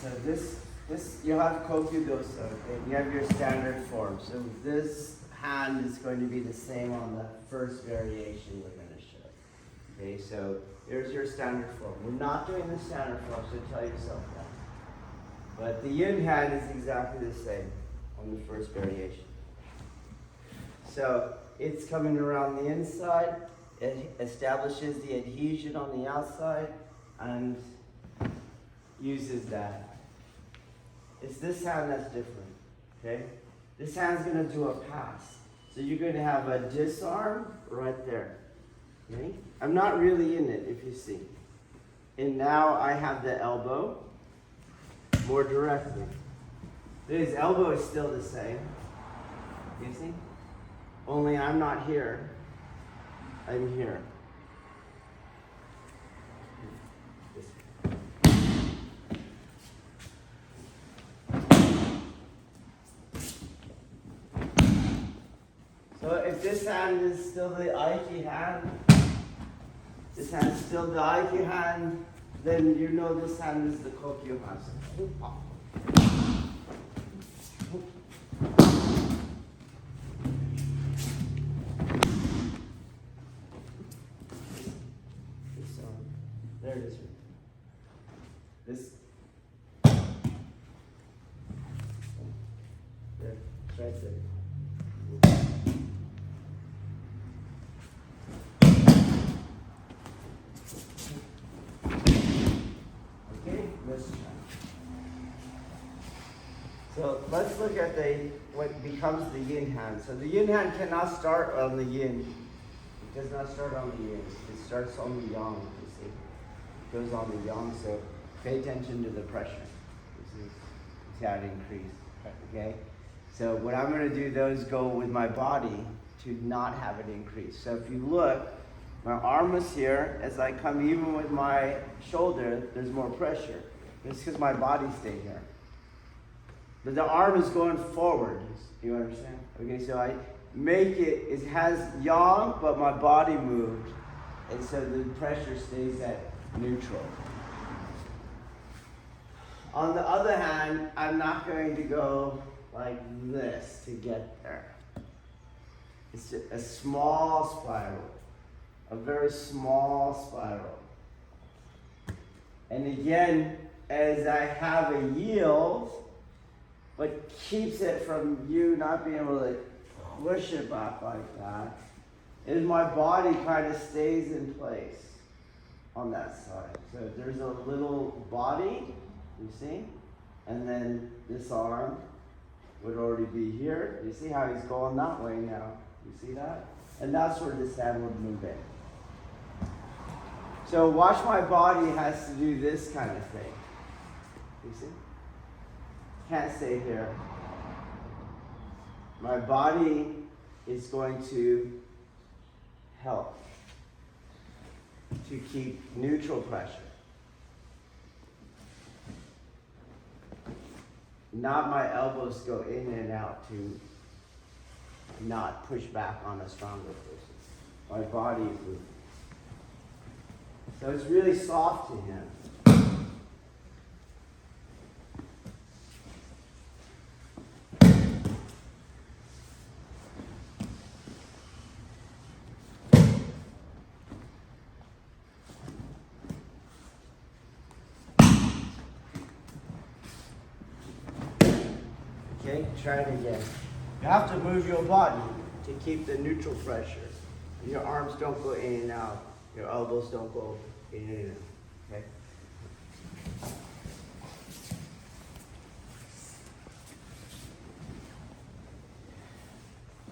So this you have Kokyu-Ho, okay? You have your standard form. So this hand is going to be the same on the first variation we're going to show. Okay, so here's your standard form. We're not doing the standard form, so tell yourself that. But the yin hand is exactly the same on the first variation. So it's coming around the inside, it establishes the adhesion on the outside, and uses that. It's this hand that's different, okay? This hand's gonna do a pass. So you're gonna have a disarm right there, okay? I'm not really in it, if you see. And now I have the elbow more directly. His elbow is still the same, you see? Only I'm not here, I'm here. So if this hand is still the Aiki hand, this hand is still the Aiki hand, then you know this hand is the Kokyu hand. There it is. This. There, it's right there. So let's look at what becomes the yin hand. So the yin hand cannot start on the yin. It does not start on the yin. It starts on the yang, you see. It goes on the yang, so pay attention to the pressure. You see how it increases, okay? So what I'm going to do, those go with my body to not have it increase. So if you look, my arm is here. As I come even with my shoulder, there's more pressure. It's because my body stayed here. But the arm is going forward. You understand? Okay, so I make it has yang, but my body moved. And so the pressure stays at neutral. On the other hand, I'm not going to go like this to get there. It's just a small spiral. A very small spiral. And again, as I have a yield, what keeps it from you not being able to push it back like that is my body kind of stays in place on that side. So there's a little body, you see? And then this arm would already be here. You see how he's going that way now? You see that? And that's where this hand would move in. So watch my body has to do this kind of thing. You see? Can't stay here. My body is going to help to keep neutral pressure. Not my elbows go in and out to not push back on a stronger person. My body is moving. So it's really soft to him. Okay, try it again. You have to move your body to keep the neutral pressure. Your arms don't go in and out. Your elbows don't go in and out. Okay?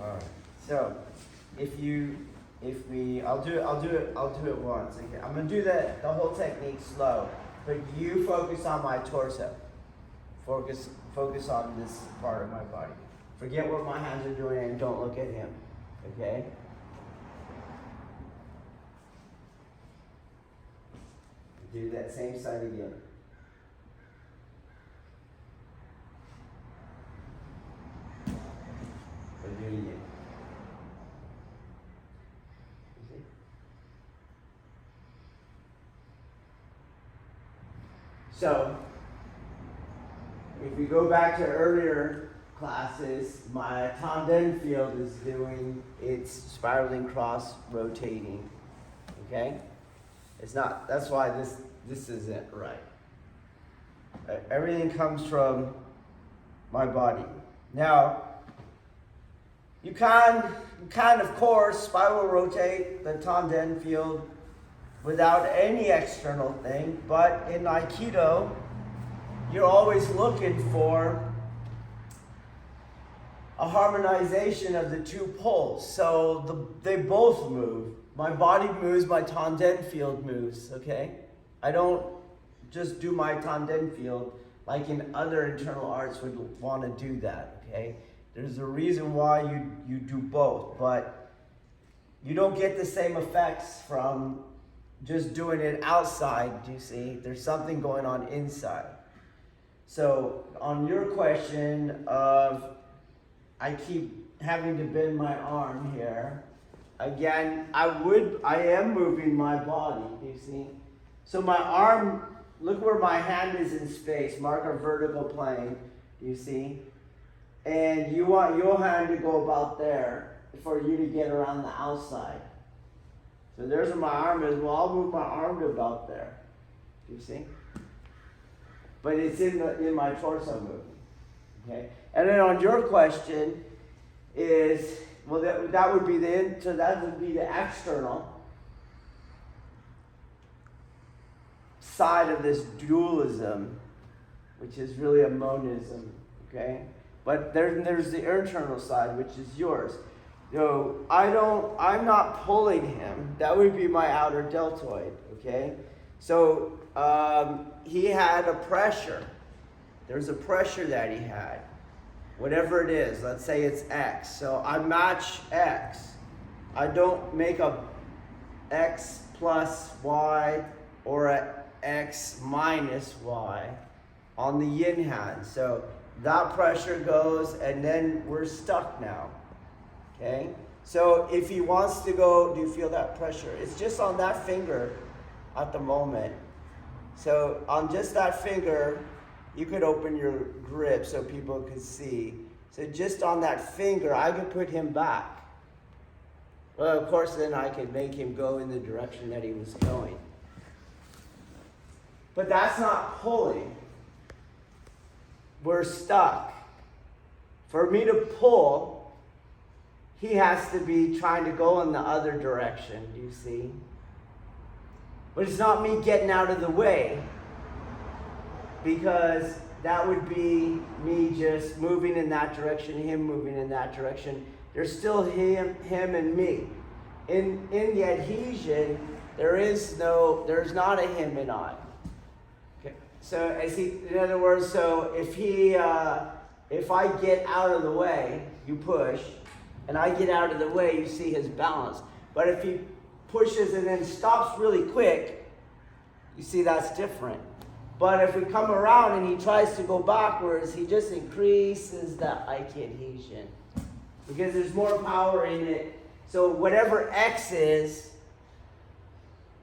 All right. So, I'll do it once. Okay. I'm gonna do the whole technique slow, but you focus on my torso. Focus on this part of my body. Forget what my hands are doing and don't look at him. Okay? Do that same side again. Or do it again. You see? So, if you go back to earlier classes, my tanden field is doing its spiraling cross rotating. Okay? It's not, that's why this isn't right. Everything comes from my body. Now, you can of course spiral rotate the tanden field without any external thing, but in Aikido, you're always looking for a harmonization of the two poles. So they both move. My body moves, my tanden field moves, okay? I don't just do my tanden field like in other internal arts would want to do that, okay? There's a reason why you do both, but you don't get the same effects from just doing it outside, you see? There's something going on inside. So on your question of, I keep having to bend my arm here, again, I am moving my body, you see? So my arm, look where my hand is in space, mark a vertical plane, you see? And you want your hand to go about there for you to get around the outside. So there's where my arm is. Well, I'll move my arm to about there. Do you see? But it's in my torso movement. Okay? And then on your question is, well, that would be the external side of this dualism, which is really a monism. Okay? But there's the internal side, which is yours. I'm not pulling him. That would be my outer deltoid, okay? So he had a pressure. There's a pressure that he had. Whatever it is, let's say it's X. So I match X. I don't make a X plus Y or a X minus Y on the yin hand. So that pressure goes, and then we're stuck now. Okay? So if he wants to go, do you feel that pressure? It's just on that finger at the moment. So on just that finger, you could open your grip so people could see. So just on that finger, I could put him back. Well, of course, then I could make him go in the direction that he was going. But that's not pulling. We're stuck. For me to pull, he has to be trying to go in the other direction, do you see? But it's not me getting out of the way, because that would be me just moving in that direction, him moving in that direction. There's still him and me. In the adhesion, there's not a him and I. Okay. So in other words, so if I get out of the way, you push, and I get out of the way, you see his balance. But if he pushes and then stops really quick, you see that's different. But if we come around and he tries to go backwards, he just increases the Aiki adhesion, because there's more power in it. So whatever X is,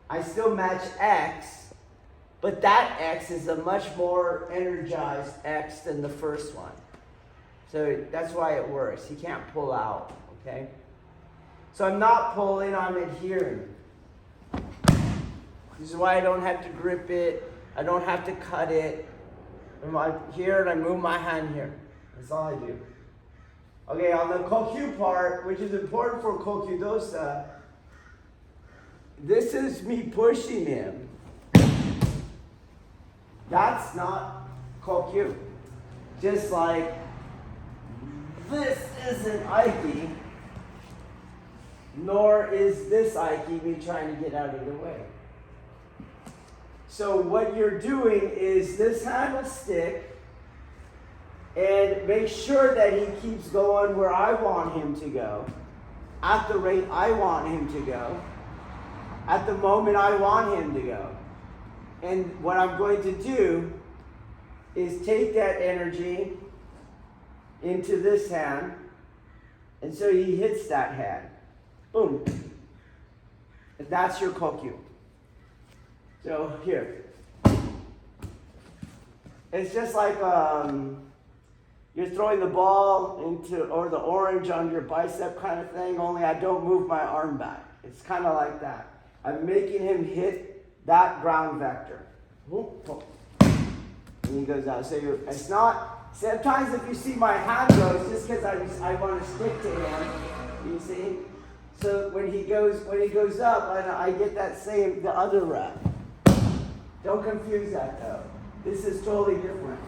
I still match X, but that X is a much more energized X than the first one. So that's why it works. He can't pull out, okay? So I'm not pulling, I'm adhering. This is why I don't have to grip it. I don't have to cut it. I'm here and I move my hand here. That's all I do. Okay, on the Kokyu part, which is important for Kokyu dosa, this is me pushing him. That's not Kokyu. Just like this isn't Aiki, nor is this Aiki me trying to get out of the way. So what you're doing is this hand will stick, and make sure that he keeps going where I want him to go, at the rate I want him to go, at the moment I want him to go. And what I'm going to do is take that energy into this hand, and so he hits that hand. Boom. And that's your Kokyu. So here. It's just like you're throwing the ball into, or the orange on your bicep kind of thing, only I don't move my arm back. It's kind of like that. I'm making him hit that ground vector. And he goes out. So it's not, sometimes if you see my hand go, it's just because I want to stick to him. You see? So when he goes up, I get that same, the other rep. Don't confuse that though. This is totally different.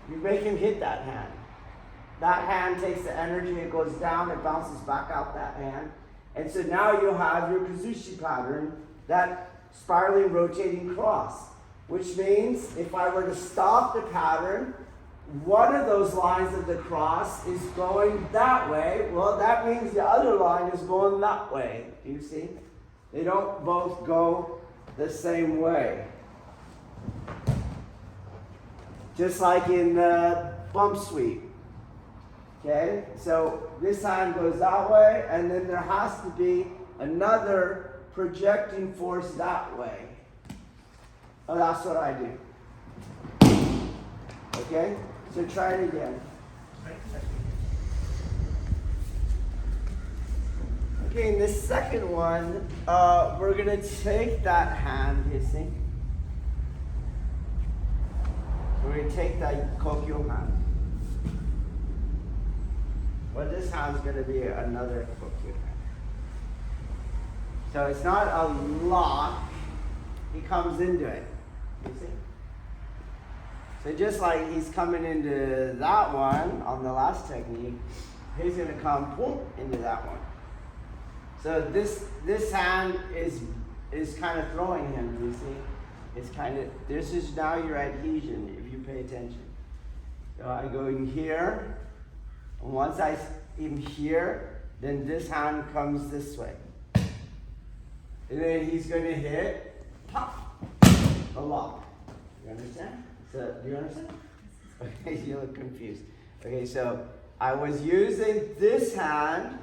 You make him hit that hand. That hand takes the energy, it goes down, it bounces back out that hand. And so now you have your kazushi pattern, that spiraling rotating cross. Which means if I were to stop the pattern, one of those lines of the cross is going that way. Well, that means the other line is going that way. Do you see? They don't both go the same way. Just like in the bump sweep. Okay? So this hand goes that way, and then there has to be another projecting force that way. Oh, that's what I do. Okay? So try it again. Okay, in this second one, we're going to take that hand, you see? We're going to take that Kokyu-Ho hand. Well, this hand's going to be another Kokyu hand. So it's not a lock. He comes into it. You see? So just like he's coming into that one on the last technique, he's going to come boom, into that one. So this hand is kind of throwing him, you see? It's kind of, this is now your adhesion, if you pay attention. So I go in here, and once I am here, then this hand comes this way. And then he's going to hit, pop, a lock. You understand? So, do you understand? Okay, you look confused. Okay, so I was using this hand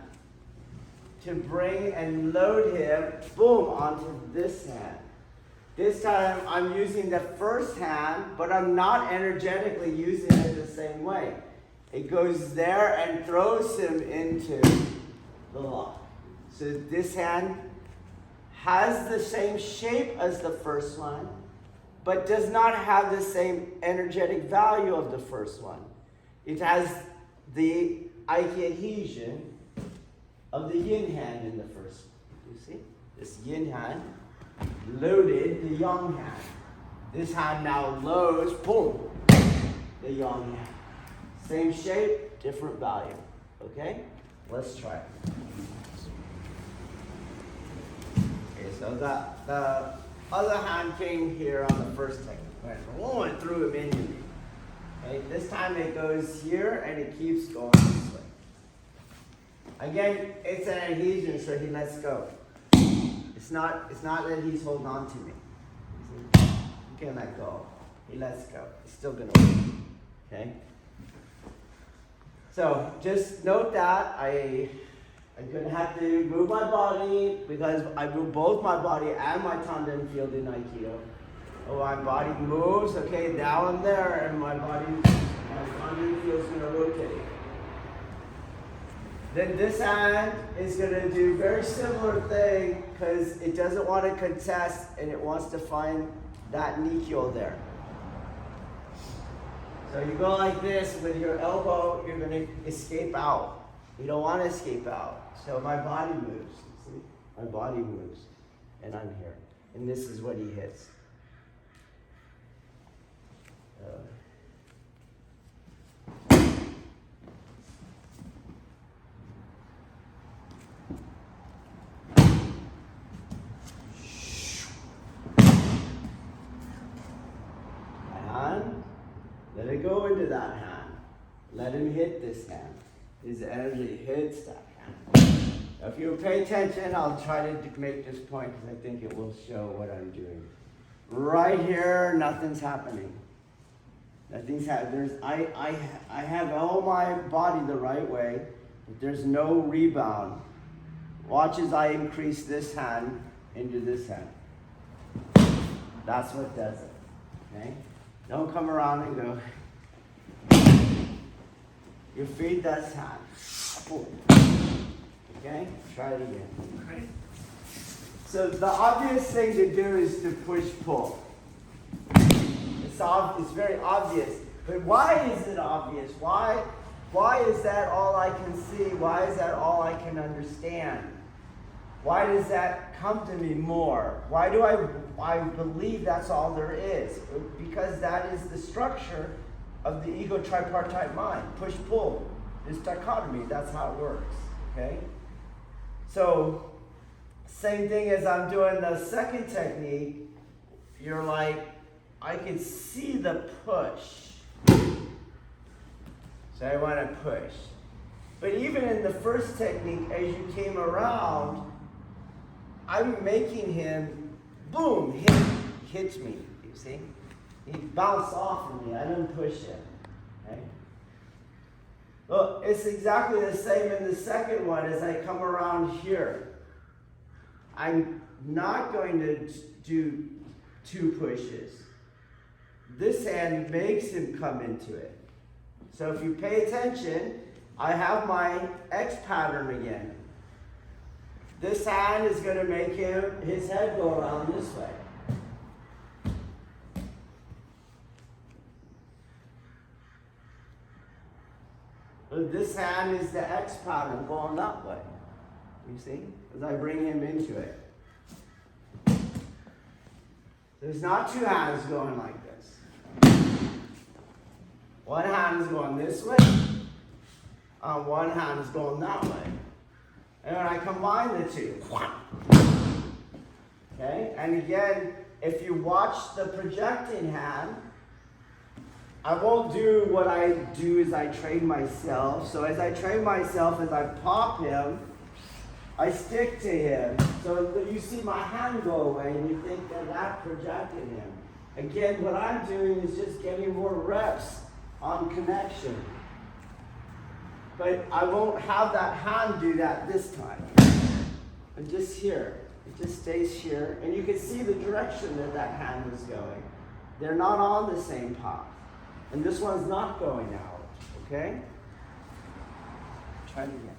to bring and load him, boom, onto this hand. This time I'm using the first hand, but I'm not energetically using it the same way. It goes there and throws him into the lock. So this hand has the same shape as the first one, but does not have the same energetic value of the first one. It has the Aiki adhesion of the yin hand in the first one. You see? This yin hand loaded the yang hand. This hand now loads, boom, the yang hand. Same shape, different value. Okay? Let's try it. Okay, so the other hand came here on the first technique. Right, and threw him into me. Okay, this time it goes here and it keeps going this way. Again, it's an adhesion, so he lets go. It's not that he's holding on to me. You can let go. He lets go. It's still gonna work. Okay? So just note that I'm gonna have to move my body because I move both my body and my tanden field in Aikido. Oh, my body moves, okay, now I'm there, and my tanden field's gonna rotate. Then this hand is gonna do a very similar thing because it doesn't want to contest and it wants to find that nikyo there. So you go like this with your elbow, you're gonna escape out. You don't want to escape out. So my body moves, see? My body moves, and I'm here. And this is what he hits. Hand, let it go into that hand. Let him hit this hand. His energy hits that hand. Now, if you pay attention, I'll try to make this point because I think it will show what I'm doing. Right here, nothing's happening. Nothing's happening. I have all my body the right way, but there's no rebound. Watch as I increase this hand into this hand. That's what does it. Okay? Don't come around and go. You feed this hand. Okay? Try it again. Okay? So the obvious thing to do is to push-pull. It's very obvious. But why is it obvious? Why is that all I can see? Why is that all I can understand? Why does that come to me more? Why do I believe that's all there is? Because that is the structure of the ego tripartite mind. Push-pull. This dichotomy, that's how it works. Okay? So, same thing as I'm doing the second technique, you're like, I can see the push. So I want to push. But even in the first technique, as you came around, I'm making him, boom, hit me, you see? He bounced off of me, I didn't push him, okay? Well, it's exactly the same in the second one as I come around here. I'm not going to do 2 pushes. This hand makes him come into it. So if you pay attention, I have my X pattern again. This hand is going to make his head go around this way. This hand is the X pattern going that way. You see? As I bring him into it. There's not 2 hands going like this. One hand is going this way. One hand is going that way. And when I combine the 2. Okay? And again, if you watch the projecting hand, I won't do what I do as I train myself. So as I train myself, as I pop him, I stick to him. So you see my hand go away and you think that projected him. Again, what I'm doing is just getting more reps on connection. But I won't have that hand do that this time. And just here. It just stays here. And you can see the direction that hand is going. They're not on the same path. And this one's not going out. Okay? Try it again.